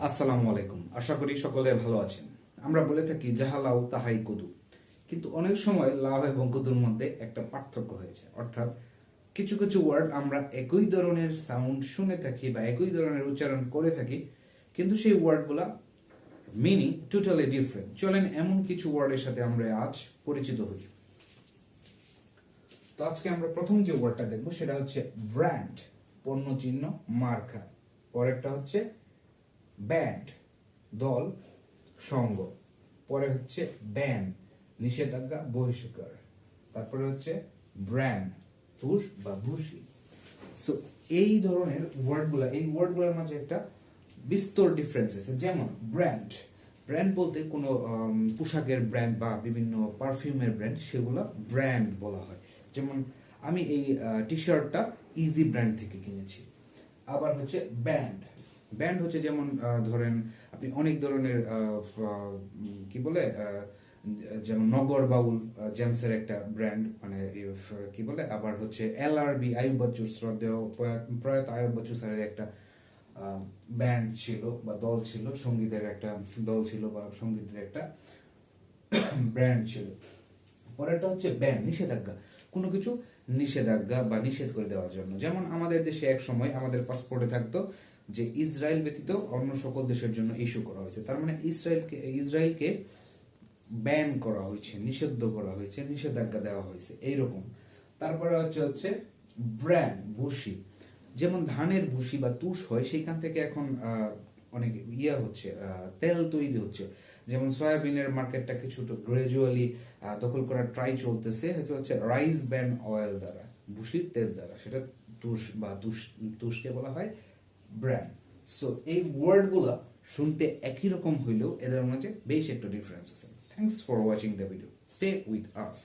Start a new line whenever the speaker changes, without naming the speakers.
আসসালামু আলাইকুম। আশা করি সকলে ভালো আছেন। আমরা বলে থাকি যাহা লাউ তাহাই কদু, কিন্তু অনেক সময় লাউ এবং কদুর মধ্যে একটা পার্থক্য হয়েছে। অর্থাৎ কিছু কিছু ওয়ার্ড আমরা একই ধরনের সাউন্ড শুনে থাকি বা একই ধরনের উচ্চারণ করে থাকি, কিন্তু সেই ওয়ার্ডগুলা মিনিং টোটালি ডিফারেন্ট। চলেন এমন কিছু ওয়ার্ডের সাথে আমরা আজ পরিচিত হই। তো আজকে আমরা প্রথম যে ওয়ার্ডটা দেখবো সেটা হচ্ছে ব্র্যান্ড, পণ্য চিহ্ন, মার্কা। পরেরটা হচ্ছে ব্যান্ড, দল, সঙ্গ। পরে হচ্ছে ব্যান, নিষেধাজ্ঞা, বহিষ্কার। তারপরে হচ্ছে ব্র্যান্ড, তুষ বা ভুসি। সো এই ধরনের ওয়ার্ডগুলা, এই ওয়ার্ডগুলোর মাঝে একটা বিস্তর ডিফারেন্স আছে। যেমন ব্র্যান্ড, ব্র্যান্ড বলতে কোনো পোশাকের ব্র্যান্ড বা বিভিন্ন পারফিউমের ব্র্যান্ড, সেগুলো ব্র্যান্ড বলা হয়। যেমন আমি এই টি শার্টটা ইজি ব্র্যান্ড থেকে কিনেছি। আবার হচ্ছে ব্যান্ড, ব্যান্ড হচ্ছে যেমন ধরেন আপনি অনেক ধরনের কি বলে যেমন নগর বাউল জেমসের একটা ব্র্যান্ড, মানে কি বলে। আবার হচ্ছে LRB, আয়ুব বাচ্চু, শ্রদ্ধেয় প্রয়াত আয়ুব বাচ্চু স্যারের একটা ব্যান্ড ছিল বা দল ছিল, সঙ্গীতের একটা দল ছিল বা সঙ্গীতের একটা ব্র্যান্ড ছিল। পরেরটা হচ্ছে ব্যান, নিষেধাজ্ঞা, কোনো কিছু নিষেধাজ্ঞা বা নিষেধ করে দেওয়ার জন্য। যেমন আমাদের দেশে এক সময় আমাদের পাসপোর্টে থাকতো যে ইসরায়েল ব্যতীত অন্য সকল দেশের জন্য ইস্যু করা হয়েছে, তার মানে ইসরায়েলকে ব্যান করা হয়েছে, নিষিদ্ধ করা হয়েছে, নিষেধাজ্ঞা দেওয়া হয়েছে এইরকম। তারপরে হচ্ছে ব্র্যান্ড, ভুসি। যেমন ধানের ভুসি বা তুষ হয়, সেখান থেকে এখন অনেক হচ্ছে, তেল তৈরি হচ্ছে। যেমন সয়াবিনের মার্কেটটা কিছু গ্রাজুয়ালি দখল করার ট্রাই চলতেছে, এটা হচ্ছে রাইস ব্র্যান অয়েল দ্বারা, ভুসির তেল দ্বারা। সেটা তুষ বা তুষকে বলা হয় ব্র্যান্ড। সো এই ওয়ার্ডগুলা শুনতে একই রকম হইলেও এদের মাঝে বেশ একটা ডিফারেন্স আছে। Thanks for watching the video. Stay with us.